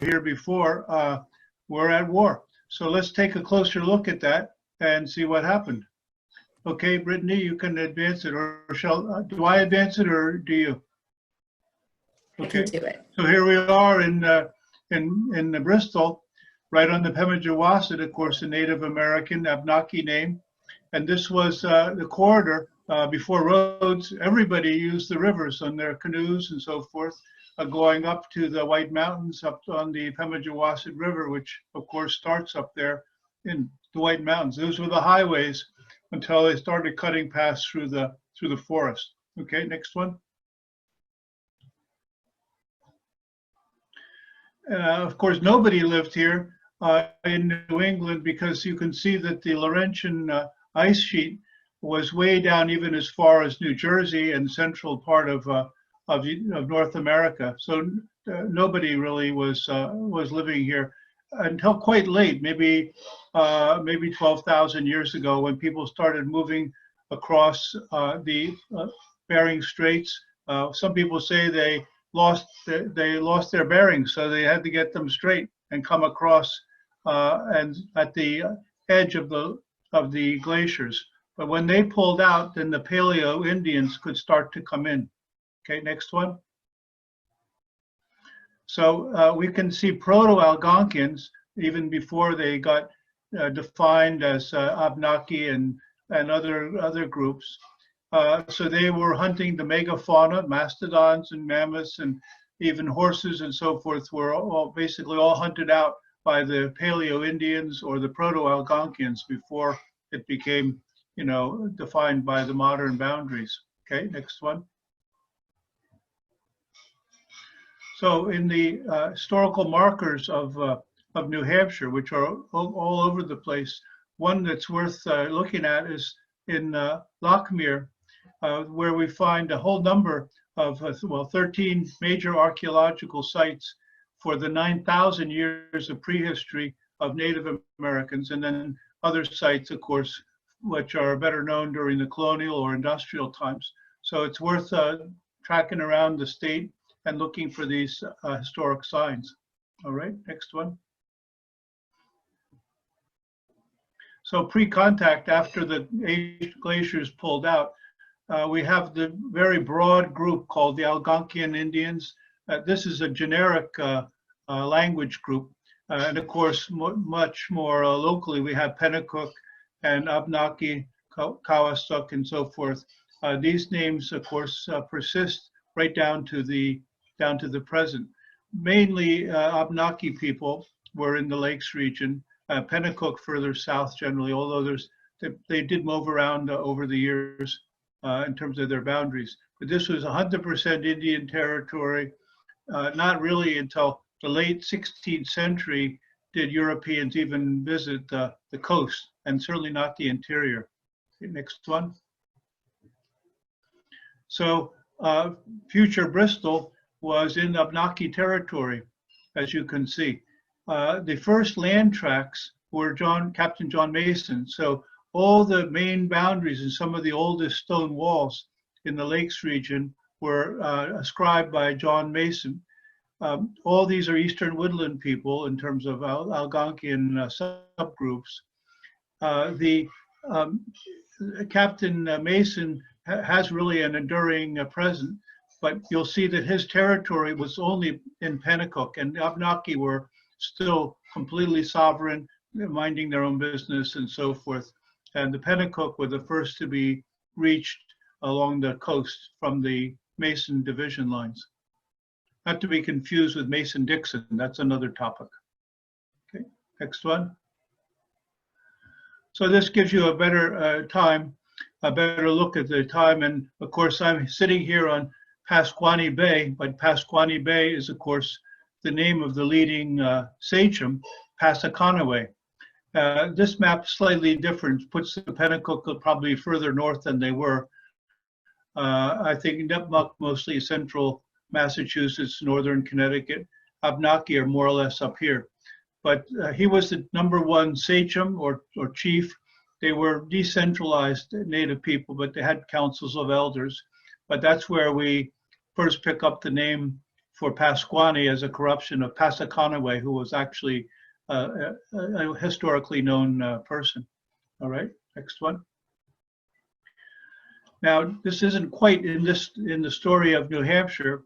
here before were at war. So let's take a closer look at that and see what happened. Okay, Brittany, you can advance it, or shall do I advance it, or do you? Okay. I can do it. So here we are in Bristol, right on the Pemigewasset, of course, a Native American Abenaki name, and this was the corridor before roads. Everybody used the rivers on their canoes and so forth, going up to the White Mountains, up on the Pemigewasset River, which of course starts up there in the White Mountains. Those were the highways until they started cutting past through the forest. Okay, next one. Of course, nobody lived here in New England, because you can see that the Laurentian ice sheet was way down even as far as New Jersey and central part of North America. So nobody really was living here until quite late, maybe 12,000 years ago, when people started moving across the Bering Straits. Some people say they lost their bearings, so they had to get them straight and come across and at the edge of the glaciers. But when they pulled out, then the Paleo Indians could start to come in. Okay, next one. So we can see Proto-Algonquians even before they got defined as Abenaki and other groups. So they were hunting the megafauna, mastodons and mammoths, and even horses and so forth were basically all hunted out by the Paleo Indians or the Proto-Algonquians before it became, defined by the modern boundaries. Okay, next one. So in the historical markers of New Hampshire, which are all over the place, one that's worth looking at is in Lochmere, where we find a whole number of, 13 major archaeological sites for the 9,000 years of prehistory of Native Americans, and then other sites, of course, which are better known during the colonial or industrial times. So it's worth tracking around the state and looking for these historic signs. All right, next one. So pre-contact, after the glaciers pulled out, we have the very broad group called the Algonquian Indians. This is a generic language group. And of course, much more locally, we have Pennacook and Abenaki, Kawasuk, and so forth. These names, of course, persist right down to the present. Mainly Abenaki people were in the Lakes region. Pennacook further south generally, although they did move around over the years in terms of their boundaries. But this was 100% Indian territory. Not really until the late 16th century did Europeans even visit the coast, and certainly not the interior. Okay, next one. So future Bristol was in Abenaki territory, as you can see. The first land tracks were Captain John Mason. So all the main boundaries and some of the oldest stone walls in the Lakes region were ascribed by John Mason. All these are Eastern Woodland people in terms of Algonquian subgroups. Captain Mason has really an enduring presence, but you'll see that his territory was only in Pennacook, and the Abenaki were still completely sovereign, minding their own business and so forth. And the Pennacook were the first to be reached along the coast from the Mason division lines. Not to be confused with Mason-Dixon, that's another topic. Okay, next one. So this gives you a better a better look at the time. And of course, I'm sitting here on Pasquaney Bay, but Pasquaney Bay is, of course, the name of the leading sachem, Passaconaway. This map slightly different, puts the Pennacook probably further north than they were. I think Nipmuc mostly central Massachusetts, northern Connecticut. Abenaki are more or less up here. But he was the #1 sachem or chief. They were decentralized native people, but they had councils of elders. But that's where we first pick up the name for Pasquani as a corruption of Passaconaway, who was actually a historically known person. All right, next one. Now, this isn't quite in the story of New Hampshire,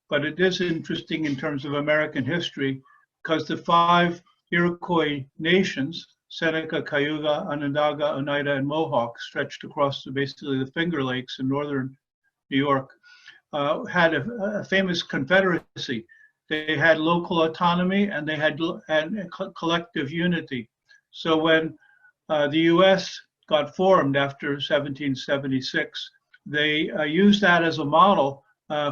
but it is interesting in terms of American history because the 5 Iroquois nations, Seneca, Cayuga, Onondaga, Oneida, and Mohawk, stretched across basically the Finger Lakes in northern New York, had a famous confederacy. They had local autonomy and they had collective unity. So when the U.S. got formed after 1776, they used that as a model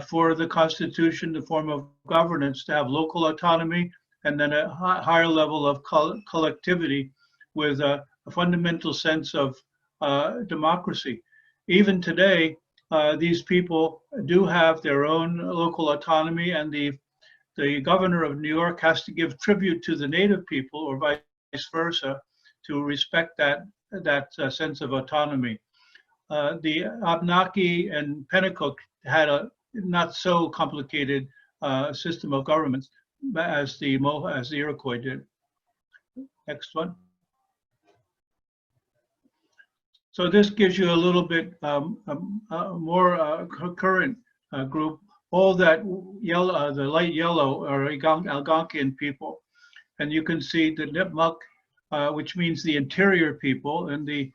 for the Constitution, the form of governance, to have local autonomy and then a higher level of collectivity with a fundamental sense of democracy. Even today, these people do have their own local autonomy, and the governor of New York has to give tribute to the native people, or vice versa, to respect that sense of autonomy. The Abenaki and Pennacook had a not so complicated system of governments as the Iroquois did. Next one. So this gives you a little bit more current group. All that yellow, the light yellow, are Algonquian people, and you can see the Nipmuc, which means the interior people, and the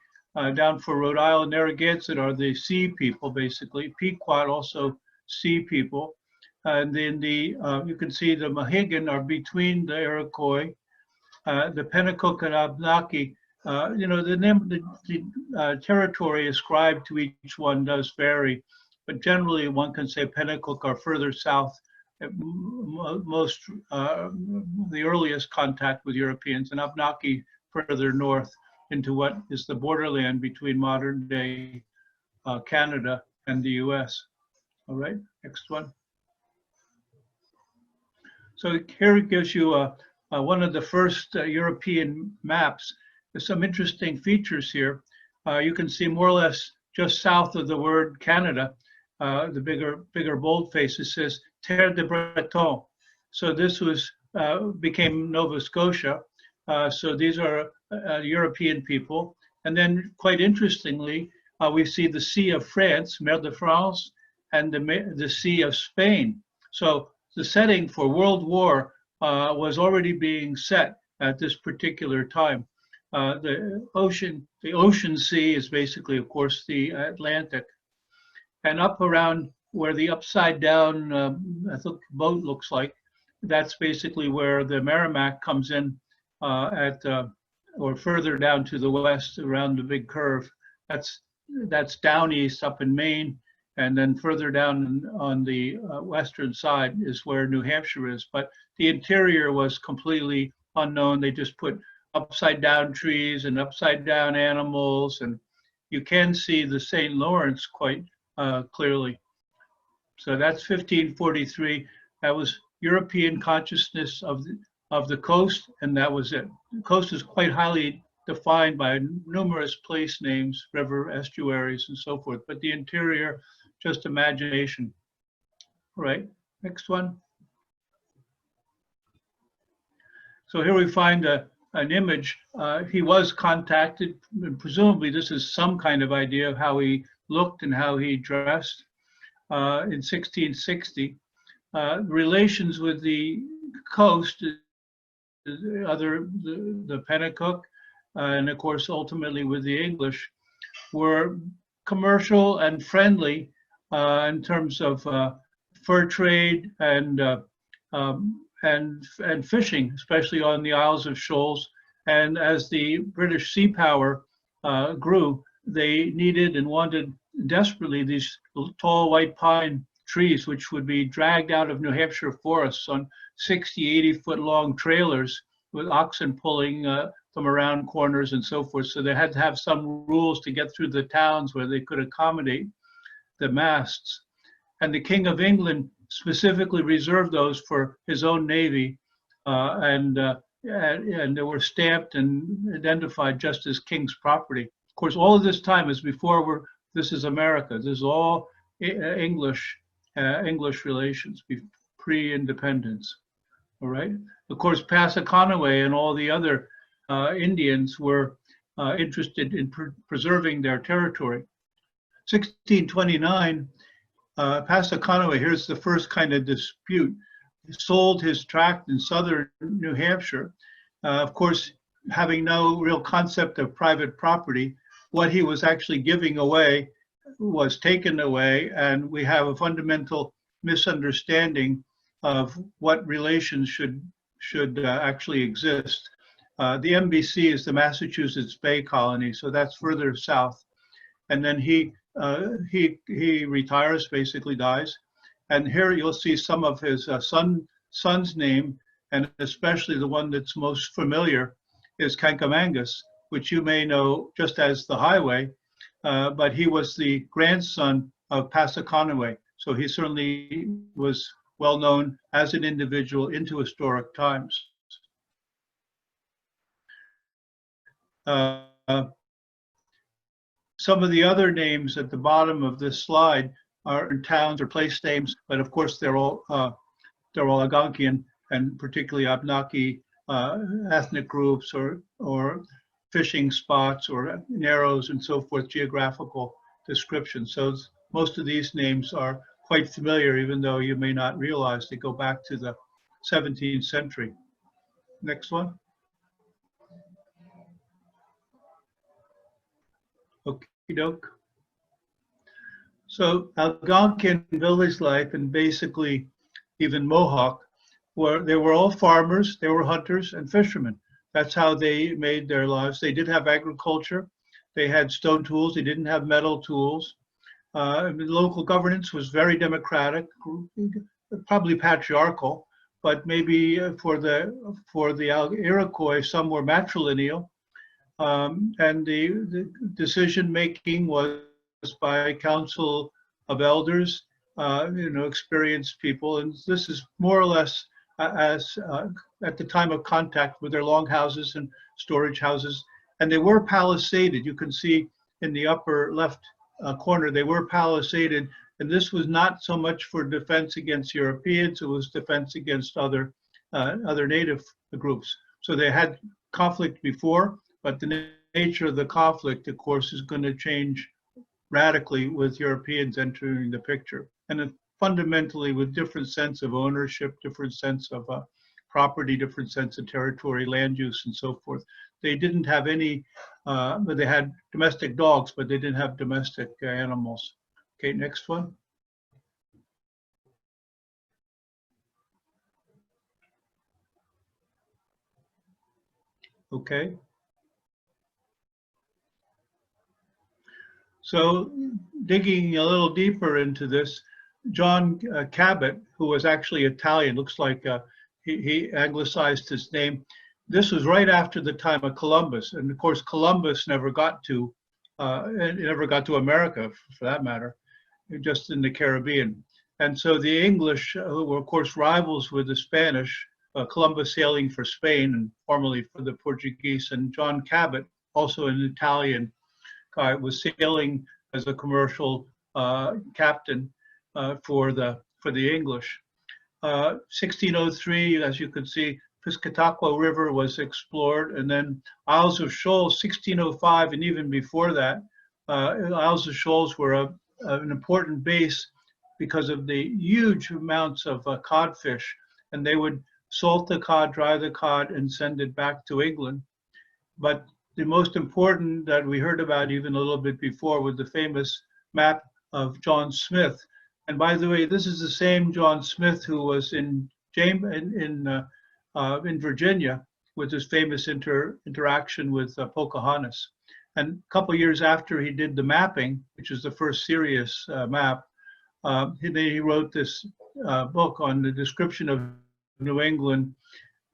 down for Rhode Island, Narragansett are the sea people, basically. Pequot also sea people, and then you can see the Mohegan are between the Iroquois, the Pennacook and Abenaki. The territory ascribed to each one does vary, but generally one can say Pennacook are further south, most the earliest contact with Europeans, and Abenaki further north into what is the borderland between modern day Canada and the US. All right, next one. So here it gives you one of the first European maps. There's some interesting features here. You can see more or less just south of the word Canada, the bigger boldface, it says Terre de Breton. So this became Nova Scotia. So these are European people. And then quite interestingly, we see the Sea of France, Mer de France, and the Sea of Spain. So the setting for World War was already being set at this particular time. The ocean sea is basically, of course, the Atlantic. And up around where the upside down I think boat looks like, that's basically where the Merrimack comes in or further down to the west around the big curve. That's down east up in Maine, and then further down on the western side is where New Hampshire is. But the interior was completely unknown. They just put upside down trees and upside down animals, and you can see the St. Lawrence quite clearly. So that's 1543. That was European consciousness of the coast, and that was it. The coast is quite highly defined by numerous place names, river estuaries, and so forth. But the interior, just imagination. Right. Next one. So here we find an image. He was contacted, and presumably this is some kind of idea of how he looked and how he dressed in 1660. Relations with the coast, the Pennacook, and of course ultimately with the English, were commercial and friendly in terms of fur trade and fishing, especially on the Isles of Shoals. And as the British sea power grew, they needed and wanted desperately these tall white pine trees, which would be dragged out of New Hampshire forests on 60, 80-foot long trailers with oxen pulling them around corners and so forth. So they had to have some rules to get through the towns where they could accommodate the masts. And the King of England specifically reserved those for his own navy, and they were stamped and identified just as king's property. Of course, all of this time is before this is America. This is all English relations pre-independence. All right. Of course, Passaconaway and all the other Indians were interested in preserving their territory. 1629, Passaconaway, here's the first kind of dispute, sold his tract in southern New Hampshire. Of course, having no real concept of private property, what he was actually giving away was taken away, and we have a fundamental misunderstanding of what relations should actually exist. The MBC is the Massachusetts Bay Colony, so that's further south. And then he retires, basically dies. And here you'll see some of his son's name, and especially the one that's most familiar is Kankamangas, which you may know just as the highway, but he was the grandson of Passaconaway. So he certainly was well known as an individual into historic times. Some of the other names at the bottom of this slide are towns or place names, but of course they're all Algonquian and particularly Abnaki ethnic groups or fishing spots or narrows and so forth, geographical descriptions. So most of these names are quite familiar, even though you may not realize they go back to the 17th century. Next one. Okie doke. So Algonquian village life, and basically even Mohawk, they were all farmers, they were hunters and fishermen. That's how they made their lives. They did have agriculture. They had stone tools. They didn't have metal tools. Local governance was very democratic, probably patriarchal, but maybe for the Iroquois, some were matrilineal. And the decision making was by council of elders, experienced people. And this is more or less as at the time of contact with their longhouses and storage houses. And they were palisaded. You can see in the upper left corner, they were palisaded. And this was not so much for defense against Europeans, it was defense against other native groups. So they had conflict before, but the nature of the conflict, of course, is going to change radically with Europeans entering the picture. And fundamentally with different sense of ownership, different sense of property, different sense of territory, land use, and so forth. They didn't have any, but they had domestic dogs, but they didn't have domestic animals. Okay, next one. Okay. So digging a little deeper into this, John Cabot, who was actually Italian, looks like he anglicized his name. This was right after the time of Columbus, and of course Columbus never got to America, for that matter, just in the Caribbean. And so the English, who were of course rivals with the Spanish, Columbus sailing for Spain and formerly for the Portuguese, and John Cabot, also an Italian guy, was sailing as a commercial captain for the English. 1603, as you can see, Piscataqua River was explored, and then Isles of Shoals, 1605, and even before that, Isles of Shoals were an important base because of the huge amounts of codfish, and they would salt the cod, dry the cod, and send it back to England. But the most important that we heard about even a little bit before was the famous map of John Smith. And by the way, this is the same John Smith who was in Virginia with his famous interaction with Pocahontas. And a couple of years after he did the mapping, which is the first serious map, he wrote this book on the description of New England.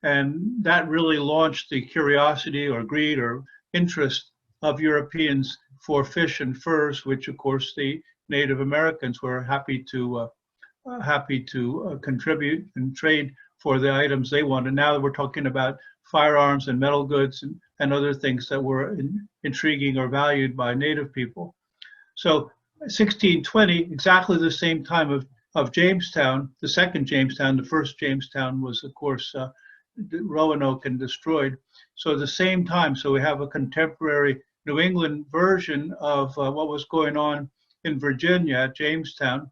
And that really launched the curiosity or greed or interest of Europeans for fish and furs, which of course the Native Americans were happy to contribute and trade for the items they wanted. Now we're talking about firearms and metal goods and other things that were intriguing or valued by Native people. So 1620, exactly the same time of Jamestown, the second Jamestown. The first Jamestown was, of course, Roanoke and destroyed. So at the same time, so we have a contemporary New England version of what was going on in Virginia at Jamestown,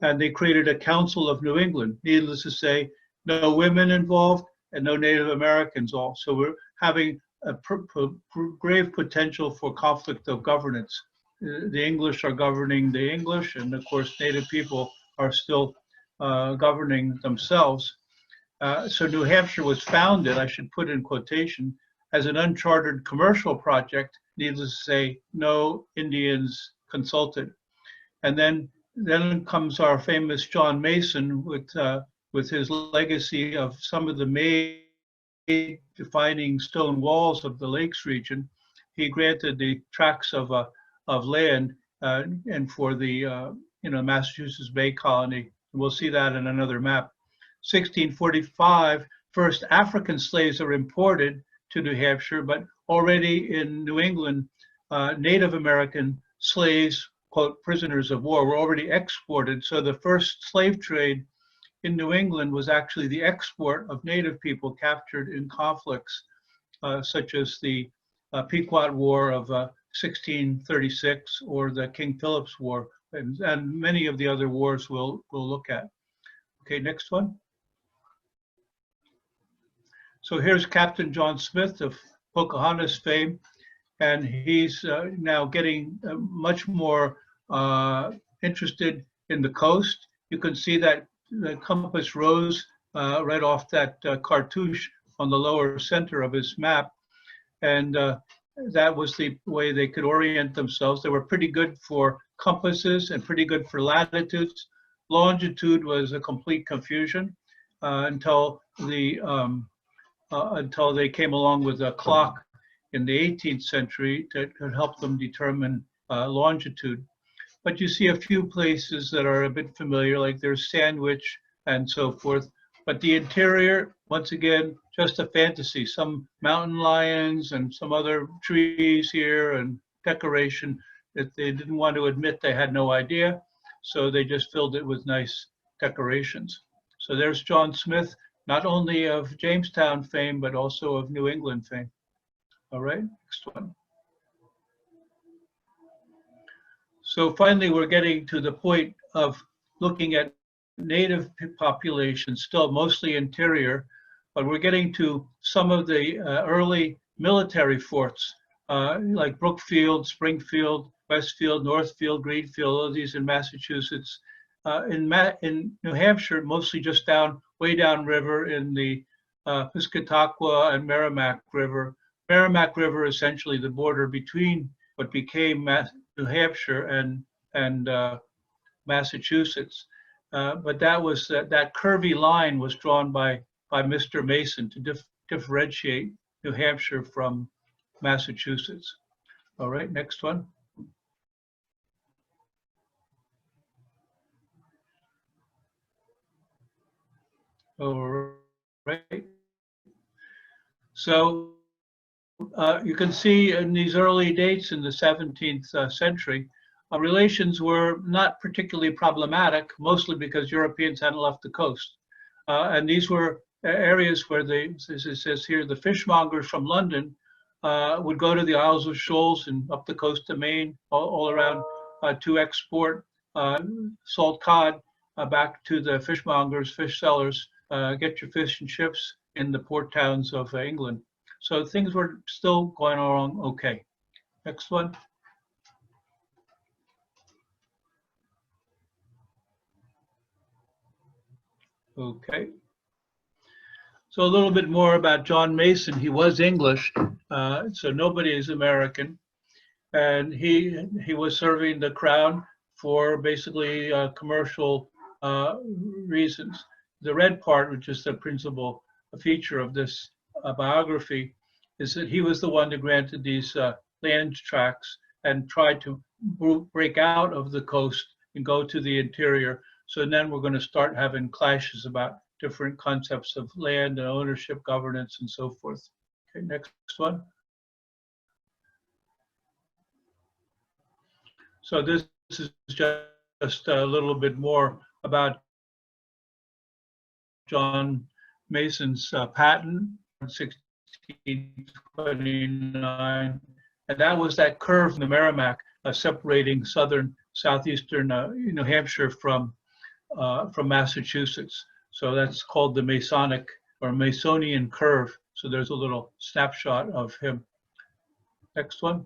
and they created a Council of New England. Needless to say, no women involved and no Native Americans all. So we're having a grave potential for conflict of governance. The English are governing the English, and of course, Native people are still governing themselves. So New Hampshire was founded, I should put in quotation, as an unchartered commercial project, needless to say, no Indians consulted. And then comes our famous John Mason with his legacy of some of the main defining stone walls of the Lakes region. He granted the tracts of land and for the Massachusetts Bay Colony. We'll see that in another map. 1645, first African slaves are imported to New Hampshire, but already in New England, Native American slaves, quote, prisoners of war, were already exported. So the first slave trade in New England was actually the export of Native people captured in conflicts, such as the Pequot War of 1636 or the King Philip's War, and many of the other wars we'll look at. Okay, next one. So here's Captain John Smith of Pocahontas fame, and he's now getting much more interested in the coast. You can see that the compass rose right off that cartouche on the lower center of his map, and that was the way they could orient themselves. They were pretty good for compasses and pretty good for latitudes. Longitude was a complete confusion until they came along with a clock in the 18th century that could help them determine longitude. But you see a few places that are a bit familiar, like there's Sandwich and so forth. But the interior, once again, just a fantasy. Some mountain lions and some other trees here and decoration that they didn't want to admit they had no idea. So they just filled it with nice decorations. So there's John Smith, not only of Jamestown fame, but also of New England fame. All right, next one. So finally, we're getting to the point of looking at native populations, still mostly interior, but we're getting to some of the early military forts, like Brookfield, Springfield, Westfield, Northfield, Greenfield, all these in Massachusetts. In New Hampshire, mostly just way down river in the Piscataqua and Merrimack River. Merrimack River, essentially the border between what became New Hampshire and Massachusetts. But that was that curvy line was drawn by Mr. Mason to differentiate New Hampshire from Massachusetts. All right, next one. All right. So you can see in these early dates in the 17th century, relations were not particularly problematic, mostly because Europeans hadn't left the coast. And these were areas where as it says here, the fishmongers from London would go to the Isles of Shoals and up the coast of Maine, all around to export salt cod back to the fishmongers, fish sellers, get your fish and chips in the port towns of England. So things were still going along okay. Next one. Okay. So a little bit more about John Mason. He was English, so nobody is American. And he was serving the crown for basically commercial reasons. The red part, which is the principal feature of this biography, is that he was the one that granted these land tracts and tried to break out of the coast and go to the interior. So then we're going to start having clashes about different concepts of land and ownership, governance, and so forth. Okay, next one. So this is just a little bit more about John Mason's patent in 1629, and that was that curve in the Merrimack separating southeastern New Hampshire from Massachusetts. So that's called the Masonic or Masonian curve. So there's a little snapshot of him. Next one.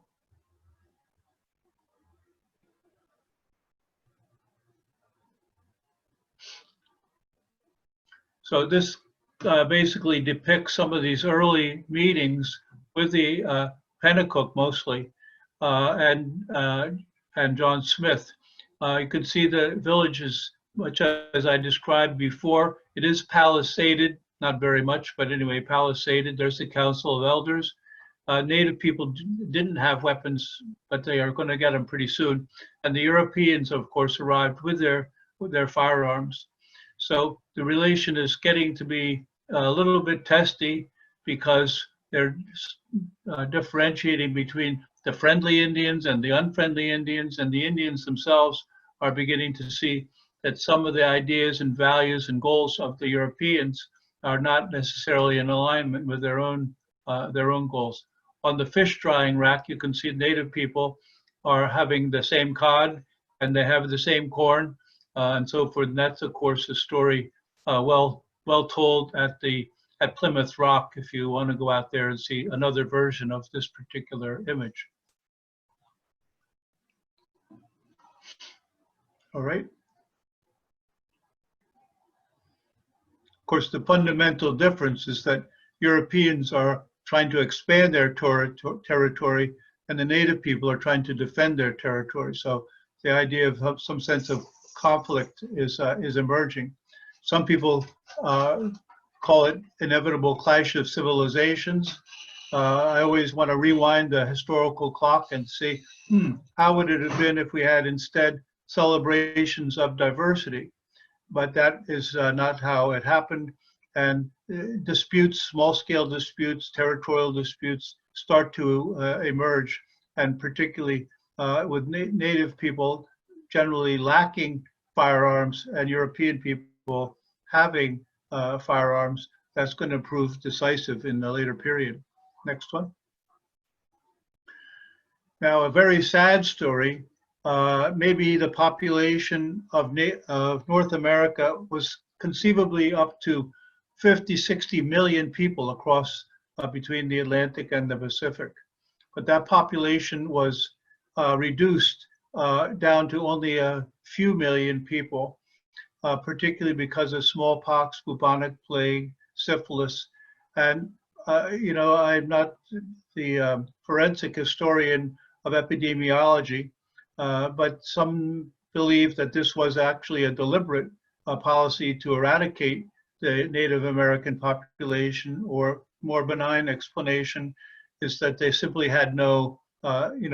So this basically depicts some of these early meetings with the Pennacook mostly and John Smith. You can see the villages, much as I described before. It is palisaded, not very much, but anyway, palisaded. There's the Council of Elders. Native people didn't have weapons, but they are going to get them pretty soon. And the Europeans, of course, arrived with their firearms. So the relation is getting to be a little bit testy because they're differentiating between the friendly Indians and the unfriendly Indians, and the Indians themselves are beginning to see that some of the ideas and values and goals of the Europeans are not necessarily in alignment with their own goals. On the fish drying rack, you can see native people are having the same cod and they have the same corn. And so forth. And that's, of course, a story well told at Plymouth Rock, if you want to go out there and see another version of this particular image. All right. Of course, the fundamental difference is that Europeans are trying to expand their territory, and the native people are trying to defend their territory. So the idea of some sense of conflict is emerging. Some people call it inevitable clash of civilizations. I always want to rewind the historical clock and see, how would it have been if we had instead celebrations of diversity? But that is not how it happened. And disputes, small-scale disputes, territorial disputes start to emerge, and particularly with native people generally lacking firearms and European people having firearms, that's going to prove decisive in the later period. Next one. Now, a very sad story. Maybe the population of North America was conceivably up to 50, 60 million people across between the Atlantic and the Pacific. But that population was reduced down to only a few million people, particularly because of smallpox, bubonic plague, syphilis. And, I'm not the forensic historian of epidemiology, but some believe that this was actually a deliberate policy to eradicate the Native American population, or more benign explanation is that they simply had no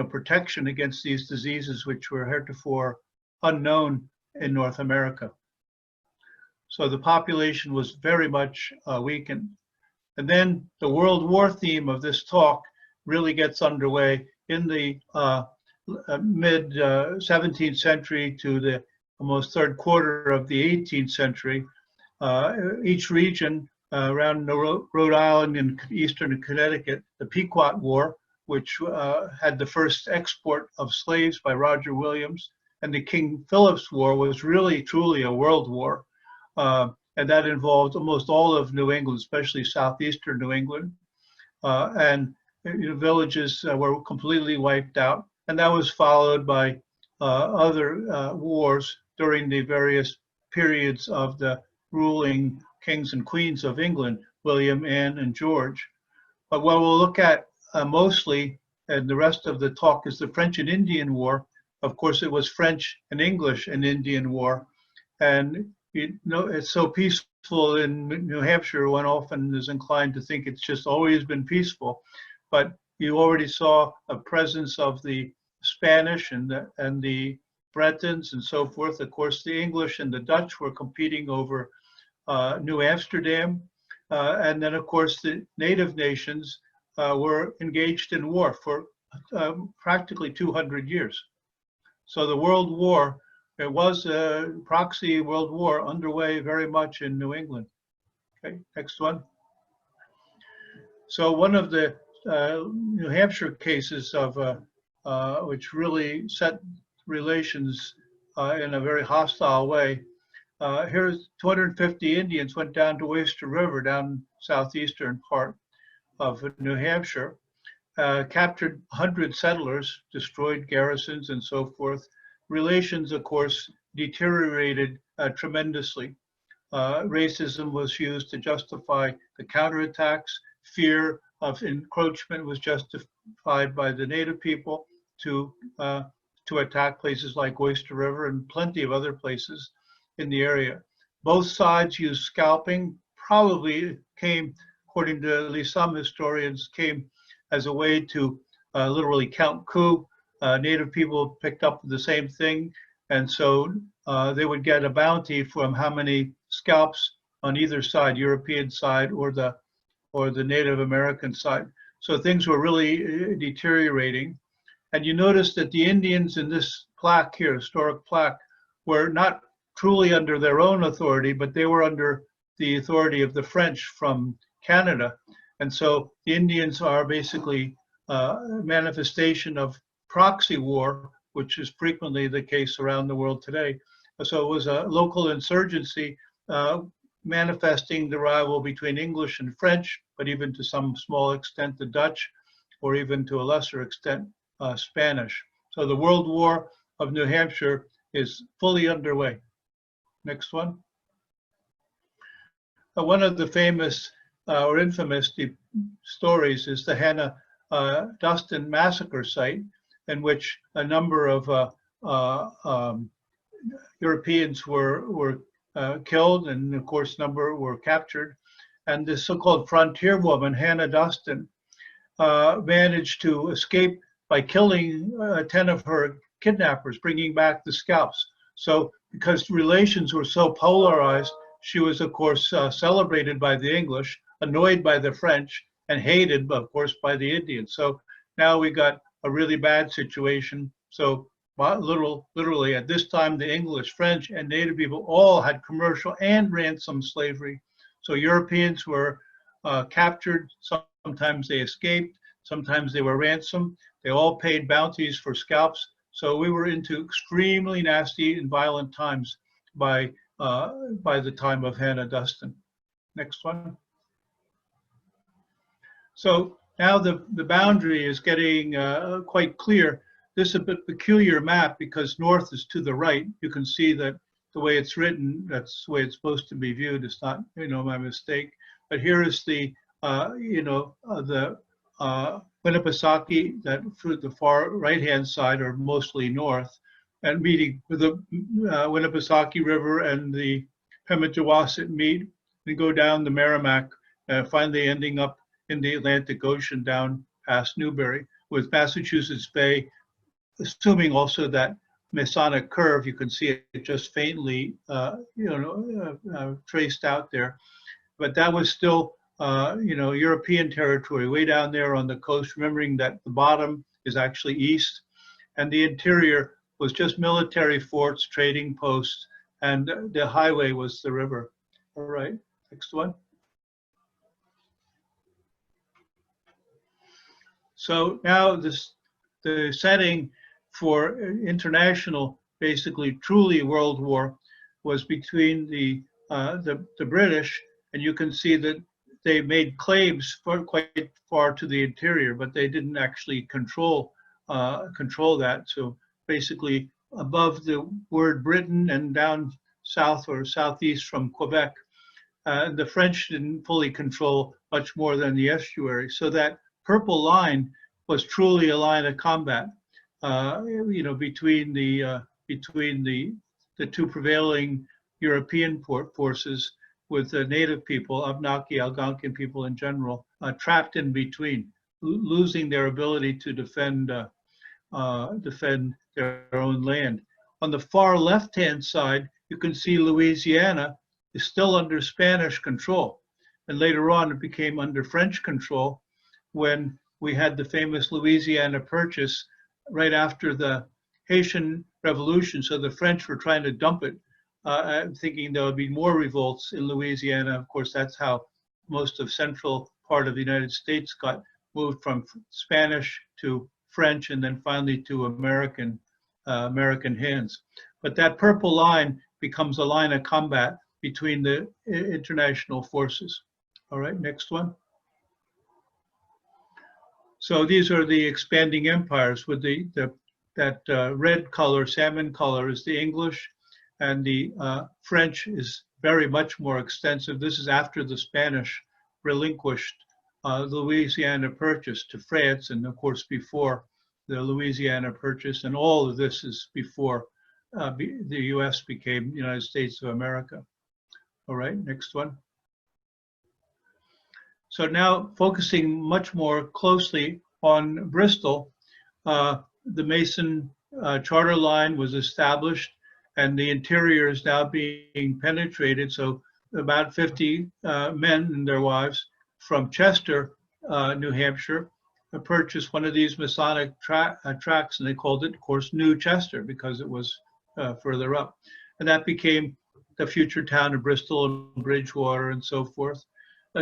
protection against these diseases, which were heretofore unknown in North America. So the population was very much weakened. And then the World War theme of this talk really gets underway in the mid 17th century to the almost third quarter of the 18th century. Each region around Rhode Island and eastern Connecticut, the Pequot War, which had the first export of slaves by Roger Williams, and the King Philip's War was really truly a world war. And that involved almost all of New England, especially southeastern New England. And villages were completely wiped out. And that was followed by other wars during the various periods of the ruling kings and queens of England, William, Anne, and George. But what we'll look at mostly, and the rest of the talk, is the French and Indian War. Of course, it was French and English and Indian War. And it's so peaceful in New Hampshire, one often is inclined to think it's just always been peaceful. But you already saw a presence of the Spanish and the Bretons and so forth. Of course, the English and the Dutch were competing over New Amsterdam. And then, of course, the native nations were engaged in war for practically 200 years. So the World War there was a proxy world war underway very much in New England. Okay, next one. So one of the New Hampshire cases of which really set relations in a very hostile way. Here's 250 Indians went down to Oyster River, down southeastern part of New Hampshire, captured 100 settlers, destroyed garrisons and so forth. Relations, of course, deteriorated tremendously. Racism was used to justify the counterattacks. Fear of encroachment was justified by the native people to attack places like Oyster River and plenty of other places in the area. Both sides used scalping, probably came, according to at least some historians, came as a way to literally count coup. Native people picked up the same thing, and so they would get a bounty from how many scalps on either side, European side or the Native American side. So things were really deteriorating. And you notice that the Indians in this plaque here, historic plaque, were not truly under their own authority, but they were under the authority of the French from Canada. And so the Indians are basically a manifestation of proxy war, which is frequently the case around the world today. So it was a local insurgency manifesting the rival between English and French, but even to some small extent the Dutch, or even to a lesser extent Spanish. So the World War of New Hampshire is fully underway. Next one. One of the famous or infamous stories is the Hannah Dustin massacre site, in which a number of Europeans were killed, and of course a number were captured. And this so-called frontier woman, Hannah Dustin, managed to escape by killing 10 of her kidnappers, bringing back the scalps. So because relations were so polarized, she was, of course, celebrated by the English, annoyed by the French, and hated, of course, by the Indians. So now we got a really bad situation. So literally at this time, the English, French, and Native people all had commercial and ransom slavery. So Europeans were captured. Sometimes they escaped. Sometimes they were ransomed. They all paid bounties for scalps. So we were into extremely nasty and violent times by the time of Hannah Dustin. Next one. So now the boundary is getting quite clear. This is a bit peculiar map because north is to the right. You can see that the way it's written, that's the way it's supposed to be viewed. It's not, my mistake. But here is the, the Winnipesaukee that through the far right-hand side are mostly north, and meeting with the Winnipesaukee River and the Pemigewasset meet and go down the Merrimack, finally ending up in the Atlantic Ocean down past Newbury, with Massachusetts Bay, assuming also that Masonic curve, you can see it just faintly, traced out there. But that was still, European territory way down there on the coast, remembering that the bottom is actually east, and the interior was just military forts, trading posts, and the highway was the river. All right, next one. So now the setting for international, basically truly world war, was between the British, and you can see that they made claims for quite far to the interior, but they didn't actually control that. So basically above the word Britain and down south or southeast from Quebec, the French didn't fully control much more than the estuary. So that purple line was truly a line of combat, between the two prevailing European forces, with the native people, Abenaki, Algonquin people in general, trapped in between, losing their ability to defend their own land. On the far left-hand side, you can see Louisiana is still under Spanish control. And later on, it became under French control when we had the famous Louisiana Purchase right after the Haitian revolution. So the French were trying to dump it, thinking there would be more revolts in Louisiana. Of course, that's how most of central part of the United States got moved from Spanish to French and then finally to American hands. But that purple line becomes a line of combat between the international forces. All right, next one. So these are the expanding empires with that red color, salmon color is the English, and the French is very much more extensive. This is after the Spanish relinquished Louisiana Purchase to France, and of course before the Louisiana Purchase, and all of this is before the US became the United States of America. All right, next one. So now focusing much more closely on Bristol, the Mason charter line was established and the interior is now being penetrated. So about 50 men and their wives from Chester, New Hampshire, purchased one of these Masonic tracts, and they called it, of course, New Chester because it was further up. And that became the future town of Bristol and Bridgewater and so forth.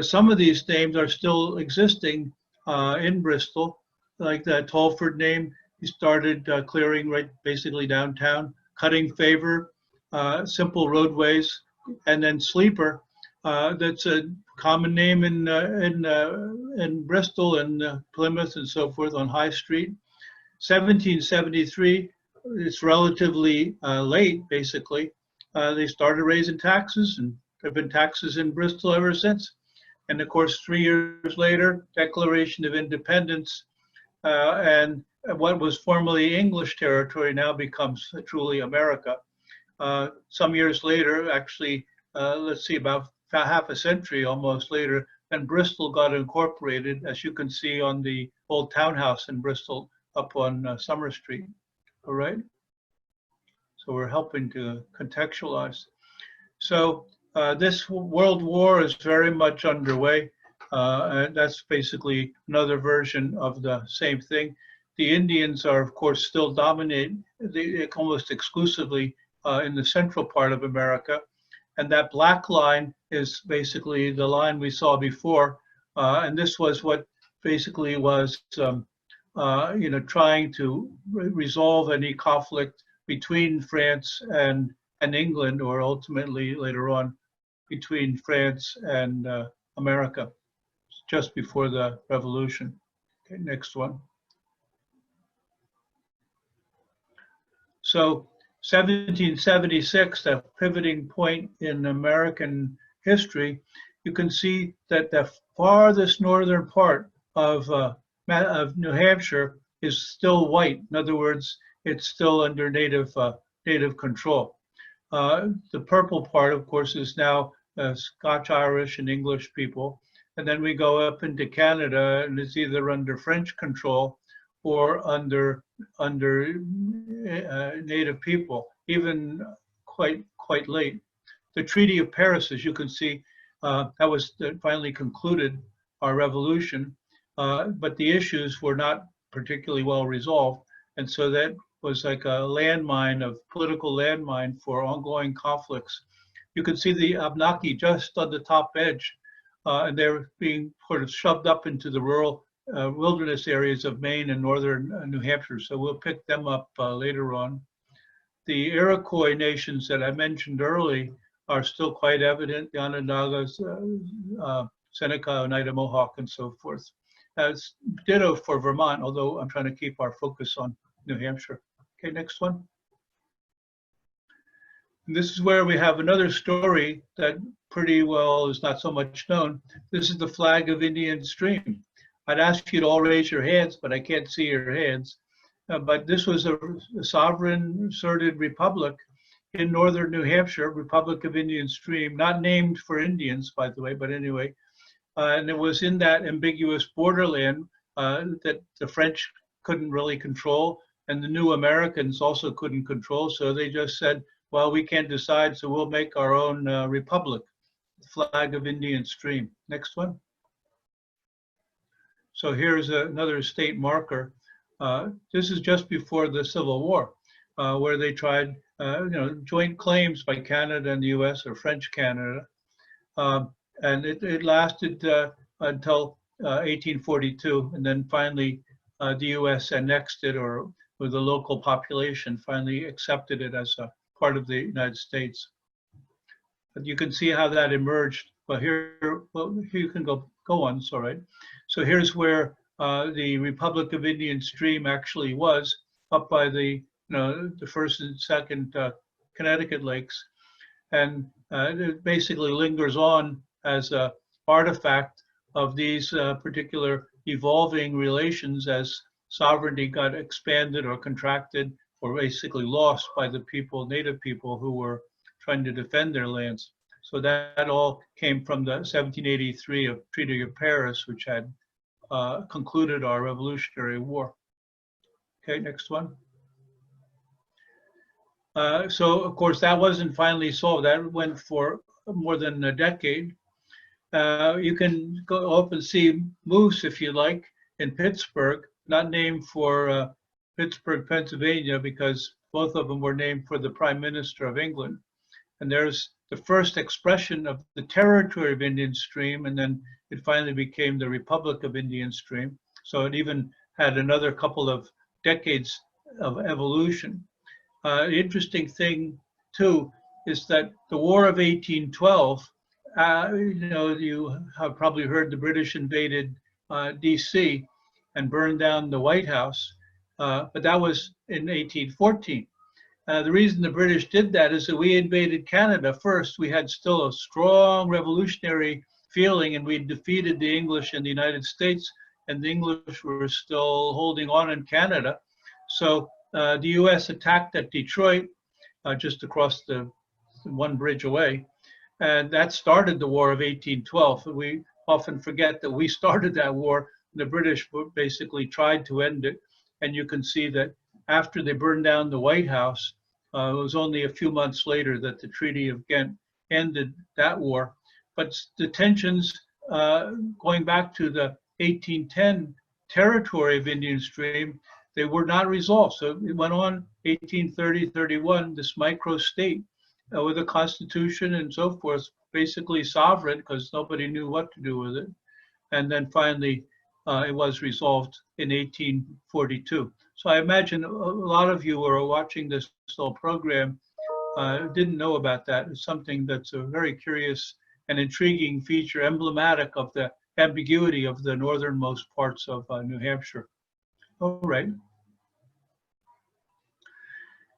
Some of these names are still existing in Bristol, like the Tolford name. He started clearing right basically downtown, cutting favor, simple roadways, and then Sleeper. That's a common name in Bristol and Plymouth and so forth on High Street. 1773, it's relatively late, basically. They started raising taxes, and there have been taxes in Bristol ever since. And of course, 3 years later, Declaration of Independence, and what was formerly English territory now becomes truly America. Some years later, actually, let's see, about half a century almost later, and Bristol got incorporated, as you can see on the old townhouse in Bristol up on Summer Street. All right. So we're helping to contextualize. So this World War is very much underway. And that's basically another version of the same thing. The Indians are, of course, still dominate almost exclusively in the central part of America. And that black line is basically the line we saw before. And this was what basically was, trying to resolve any conflict between France and England, or ultimately later on between France and America, just before the Revolution. Okay, next one. So 1776, the pivoting point in American history, you can see that the farthest northern part of New Hampshire is still white. In other words, it's still under native control. The purple part, of course, is now Scotch, Irish, and English people. And then we go up into Canada, and it's either under French control or under native people, even quite late. The Treaty of Paris, as you can see, that was finally concluded our revolution, but the issues were not particularly well resolved, and so that was like a political landmine for ongoing conflicts. You can see the Abenaki just on the top edge, and they're being sort of shoved up into the rural wilderness areas of Maine and northern New Hampshire, so we'll pick them up later on. The Iroquois nations that I mentioned early are still quite evident, the Onondagas, Seneca, Oneida, Mohawk, and so forth. As ditto for Vermont, although I'm trying to keep our focus on New Hampshire. Okay, next one. And this is where we have another story that pretty well is not so much known. This is the flag of Indian Stream. I'd ask you to all raise your hands, but I can't see your hands. But this was a sovereign asserted republic in northern New Hampshire, Republic of Indian Stream, not named for Indians, by the way, but anyway. And it was in that ambiguous borderland that the French couldn't really control, and the new Americans also couldn't control. So they just said, well, we can't decide, so we'll make our own republic, the flag of Indian Stream. Next one. So here's another state marker. This is just before the Civil War. where they tried, joint claims by Canada and the U.S. or French Canada, and it lasted until 1842, and then finally the U.S. annexed it, or with the local population finally accepted it as a part of the United States. But you can see how that emerged. Well, here you can go on. It's all right. So here's where the Republic of Indian Stream actually was, up by the first and second Connecticut lakes, and it basically lingers on as a artifact of these particular evolving relations as sovereignty got expanded or contracted or basically lost by the people, native people who were trying to defend their lands. So that all came from the 1783 Treaty of Paris, which had concluded our Revolutionary War. Okay, next one. So of course that wasn't finally solved. That went for more than a decade. You can go up and see moose if you like in Pittsburgh, not named for Pittsburgh, Pennsylvania, because both of them were named for the Prime Minister of England. And there's the first expression of the territory of Indian Stream, and then it finally became the Republic of Indian Stream. So it even had another couple of decades of evolution. Interesting thing too is that the War of 1812, you have probably heard the British invaded DC and burned down the White House, but that was in 1814. The reason the British did that is that we invaded Canada first. We had still a strong revolutionary feeling, and we defeated the English in the United States, and the English were still holding on in Canada. So the US attacked at Detroit, just across the one bridge away, and that started the War of 1812. We often forget that we started that war. The British basically tried to end it, and you can see that after they burned down the White House, it was only a few months later that the Treaty of Ghent ended that war. But the tensions going back to the 1810 territory of Indian Stream, they were not resolved. So it went on 1830-31, this micro-state with a constitution and so forth, basically sovereign because nobody knew what to do with it. And then finally, it was resolved in 1842. So I imagine a lot of you who are watching this whole program didn't know about that. It's something that's a very curious and intriguing feature, emblematic of the ambiguity of the northernmost parts of New Hampshire. All right.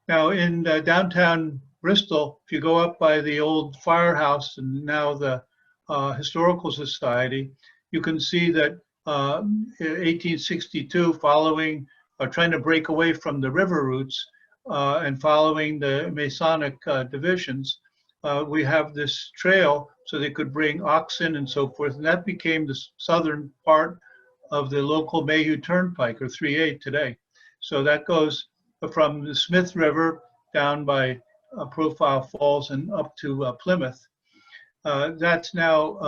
Now in downtown Bristol, if you go up by the old firehouse and now the Historical Society, you can see that in 1862, following trying to break away from the river routes and following the Masonic divisions, we have this trail so they could bring oxen and so forth, and that became the southern part of the local Mayhew Turnpike, or 3A today. So that goes from the Smith River down by Profile Falls and up to Plymouth. That's now,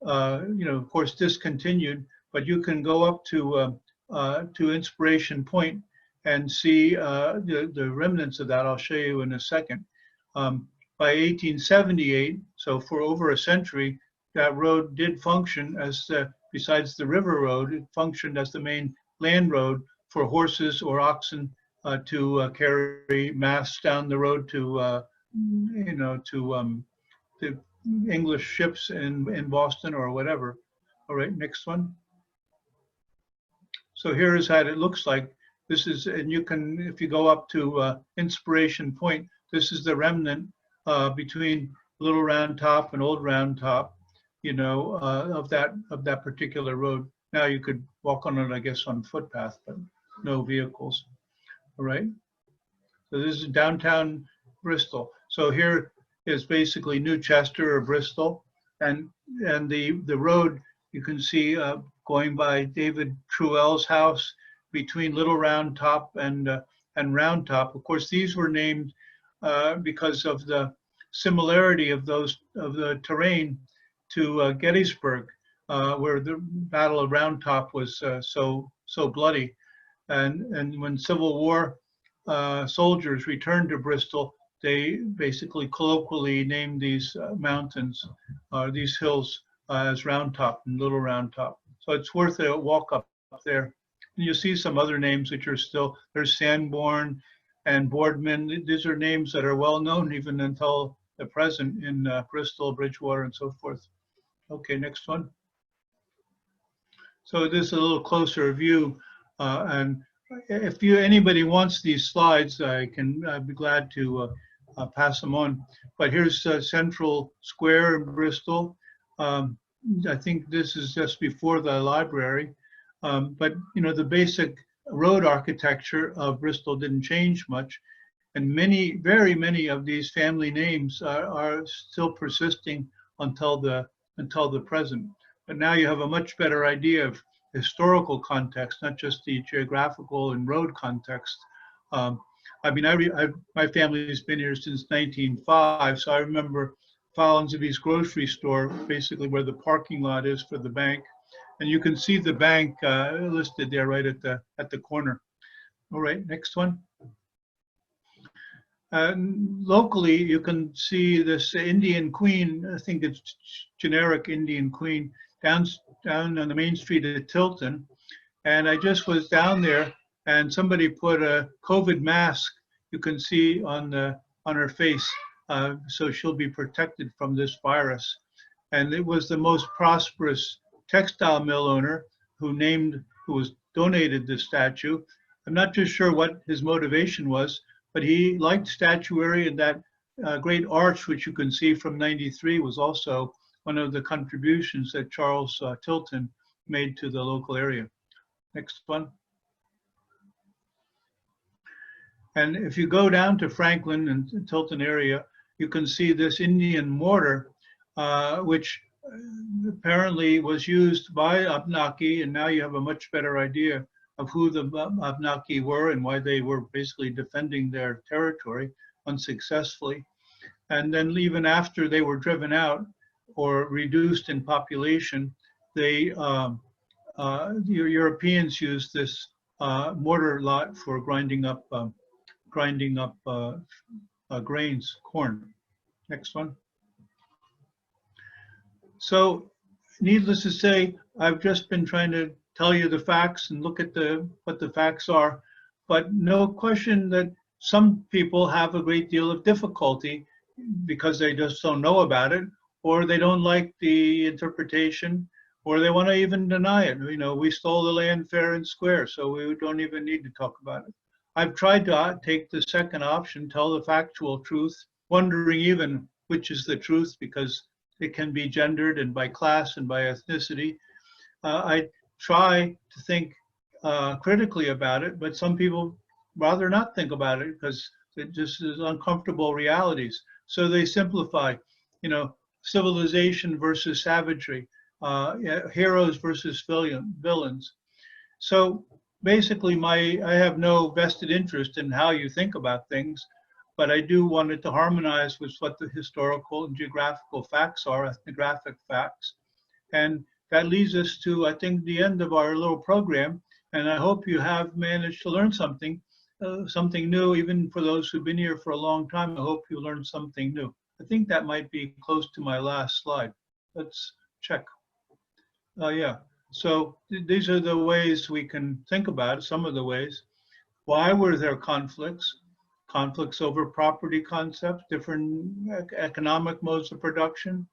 of course, discontinued, but you can go up to Inspiration Point and see the remnants of that. I'll show you in a second. By 1878, so for over a century, that road did function as, besides the river road, it functioned as the main land road for horses or oxen to carry masts down the road to, the English ships in Boston or whatever. All right, next one. So here is how it looks like. This is, and you can, if you go up to Inspiration Point, this is the remnant between Little Round Top and Old Round Top, of that particular road. Now you could walk on it, I guess, on footpath, but no vehicles. All right. So this is downtown Bristol. So here is basically New Chester or Bristol, and the road you can see going by David Truell's house between Little Round Top and Round Top. Of course, these were named because of the similarity of the terrain to Gettysburg, where the Battle of Round Top was so bloody, and when Civil War soldiers returned to Bristol, they basically colloquially named these mountains, these hills, as Round Top and Little Round Top. So it's worth a walk up there. And you see some other names which are still, there's Sanborn and Boardman. These are names that are well known even until the present in Bristol, Bridgewater, and so forth. Okay, next one. So this is a little closer view, and if anybody wants these slides, I'd be glad to pass them on. But here's Central Square in Bristol. I think this is just before the library, but you know, the basic road architecture of Bristol didn't change much, and very many of these family names are still persisting until the present. But now you have a much better idea of historical context, not just the geographical and road context. I mean, my family's been here since 1905, so I remember Follinsby's grocery store, basically where the parking lot is for the bank, and you can see the bank listed there right at the corner. All right, next one. Locally, you can see this Indian Queen. I think it's generic Indian Queen down on the main street at Tilton. And I just was down there, and somebody put a COVID mask, you can see on her face, so she'll be protected from this virus. And it was the most prosperous textile mill owner who was donated this statue. I'm not too sure what his motivation was, but he liked statuary, and that great arch, which you can see from '93, was also one of the contributions that Charles Tilton made to the local area. Next one. And if you go down to Franklin and Tilton area, you can see this Indian mortar, which apparently was used by Abnaki, and now you have a much better idea of who the Abnaki were and why they were basically defending their territory unsuccessfully. And then even after they were driven out or reduced in population, the Europeans used this mortar lot for grinding up grains, corn. Next one. So, needless to say, I've just been trying to tell you the facts and look at what the facts are, but no question that some people have a great deal of difficulty because they just don't know about it, or they don't like the interpretation, or they want to even deny it. You know, we stole the land fair and square, so we don't even need to talk about it. I've tried to take the second option, tell the factual truth, wondering even which is the truth, because it can be gendered and by class and by ethnicity. I try to think critically about it, but some people rather not think about it because it just is uncomfortable realities. So they simplify, you know, civilization versus savagery, heroes versus villains. So basically, I have no vested interest in how you think about things, but I do want it to harmonize with what the historical and geographical facts are, ethnographic facts. And that leads us to, I think, the end of our little program. And I hope you have managed to learn something new, even for those who've been here for a long time. I hope you learned something new. I think that might be close to my last slide. Let's check. Yeah, so these are the ways we can think about it, some of the ways. Why were there conflicts? Conflicts over property concepts, different economic modes of production,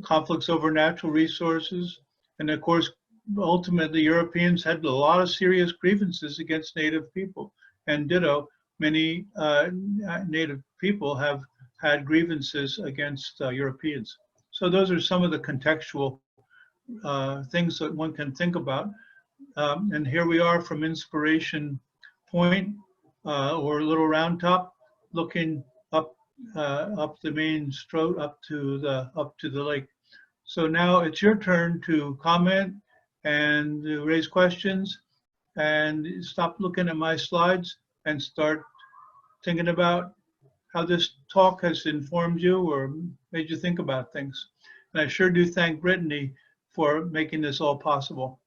conflicts over natural resources. And of course, ultimately, Europeans had a lot of serious grievances against Native people. And ditto, many Native people have had grievances against Europeans. So those are some of the contextual things that one can think about. And here we are from Inspiration Point, or Little Round Top, looking up the main stroke, up to the lake. So now it's your turn to comment and raise questions, and stop looking at my slides and start thinking about how this talk has informed you or made you think about things. And I sure do thank Brittany for making this all possible.